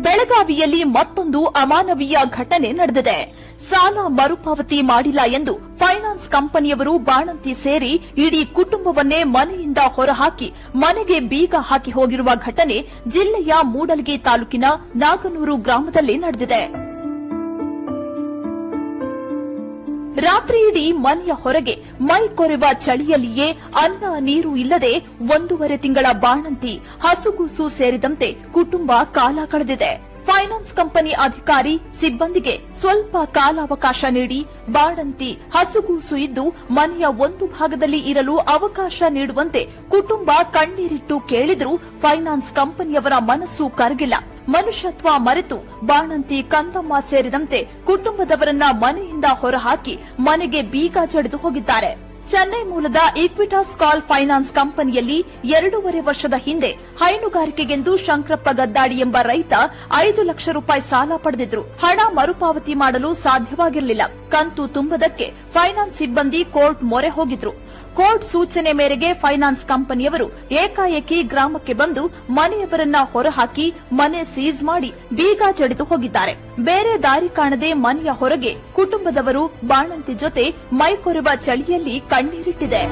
ಬೆಳಗಾವಿಯಲ್ಲಿ ಮತ್ತೊಂದು ಅಮಾನವೀಯ ಘಟನೆ ನಡೆದಿದೆ. ಸಾಲ ಮರುಪಾವತಿ ಮಾಡಿಲ್ಲ ಎಂದು ಫೈನಾನ್ಸ್ ಕಂಪನಿಯವರು ಬಾಣಂತಿ ಸೇರಿ ಇಡೀ ಕುಟುಂಬವನ್ನೇ ಮನೆಯಿಂದ ಹೊರಹಾಕಿ ಮನೆಗೆ ಬೀಗ ಹಾಕಿ ಹೋಗಿರುವ ಘಟನೆ ಜಿಲ್ಲೆಯ ಮೂಡಲಗಿ ತಾಲೂಕಿನ ನಾಗನೂರು ಗ್ರಾಮದಲ್ಲಿ ನಡೆದಿದೆ. ರಾತ್ರಿಯಿಡೀ ಮನೆಯ ಹೊರಗೆ ಮೈ ಕೊರೆವ ಚಳಿಯಲ್ಲಿಯೇ ಅನ್ನ ನೀರು ಇಲ್ಲದೆ 1.5 ತಿಂಗಳ ಬಾಣಂತಿ ಹಸುಗೂಸು ಸೇರಿದಂತೆ ಕುಟುಂಬ ಕಾಲ ಕಳೆದಿದೆ. ಫೈನಾನ್ಸ್ ಕಂಪನಿ ಅಧಿಕಾರಿ ಸಿಬ್ಬಂದಿಗೆ ಸ್ವಲ್ಪ ಕಾಲಾವಕಾಶ ನೀಡಿ ಬಾಣಂತಿ ಹಸುಗೂಸು ಇದ್ದು ಮನೆಯ ಒಂದು ಭಾಗದಲ್ಲಿ ಇರಲು ಅವಕಾಶ ನೀಡುವಂತೆ ಕುಟುಂಬ ಕಣ್ಣೀರಿಟ್ಟು ಕೇಳಿದ್ರೂ ಫೈನಾನ್ಸ್ ಕಂಪನಿಯವರ ಮನಸ್ಸು ಕರಗಿಲ್ಲ. ಮನುಷ್ಯತ್ವ ಮರೆತು ಬಾಣಂತಿ ಕಂದಮ್ಮ ಸೇರಿದಂತೆ ಕುಟುಂಬದವರನ್ನ ಮನೆಯಿಂದ ಹೊರಹಾಕಿ ಮನೆಗೆ ಬೀಗ ಜಡಿದು ಹೋಗಿದ್ದಾರೆ. ಚೆನ್ನೈ ಮೂಲದ ಈಕ್ವಿಟಾಸ್ ಕಾಲ್ ಫೈನಾನ್ಸ್ ಕಂಪನಿಯಲ್ಲಿ 2.5 ವರ್ಷದ ಹಿಂದೆ ಹೈನುಗಾರಿಕೆಗೆಂದು ಶಂಕರಪ್ಪ ಗದ್ದಾಡಿ ಎಂಬ ರೈತ 5 ಲಕ್ಷ ರೂಪಾಯಿ ಸಾಲ ಪಡೆದಿದ್ರು. ಹಣ ಮರುಪಾವತಿ ಮಾಡಲು ಸಾಧ್ಯವಾಗಿರಲಿಲ್ಲ. ಕಂತು ತುಂಬದಕ್ಕೆ ಫೈನಾನ್ಸ್ ಸಿಬ್ಬಂದಿ ಕೋರ್ಟ್ ಮೊರೆ ಹೋಗಿದ್ರು. ಕೋರ್ಟ್ ಸೂಚನೆ ಮೇರೆಗೆ ಫೈನಾನ್ಸ್ ಕಂಪನಿಯವರು ಏಕಾಏಕಿ ಗ್ರಾಮಕ್ಕೆ ಬಂದು ಮನೆಯವರನ್ನ ಹೊರಹಾಕಿ ಮನೆ ಸೀಜ್ ಮಾಡಿ ಬೀಗ ಜಡಿದು ಹೋಗಿದ್ದಾರೆ. ಬೇರೆ ದಾರಿ ಕಾಣದೆ ಮನೆಯ ಹೊರಗೆ ಕುಟುಂಬದವರು ಬಾಣಂತಿ ಜೊತೆ ಮೈಕೊರೆವ ಚಳಿಯಲ್ಲಿ ಕಣ್ಣೀರಿಟ್ಟಿದೆ.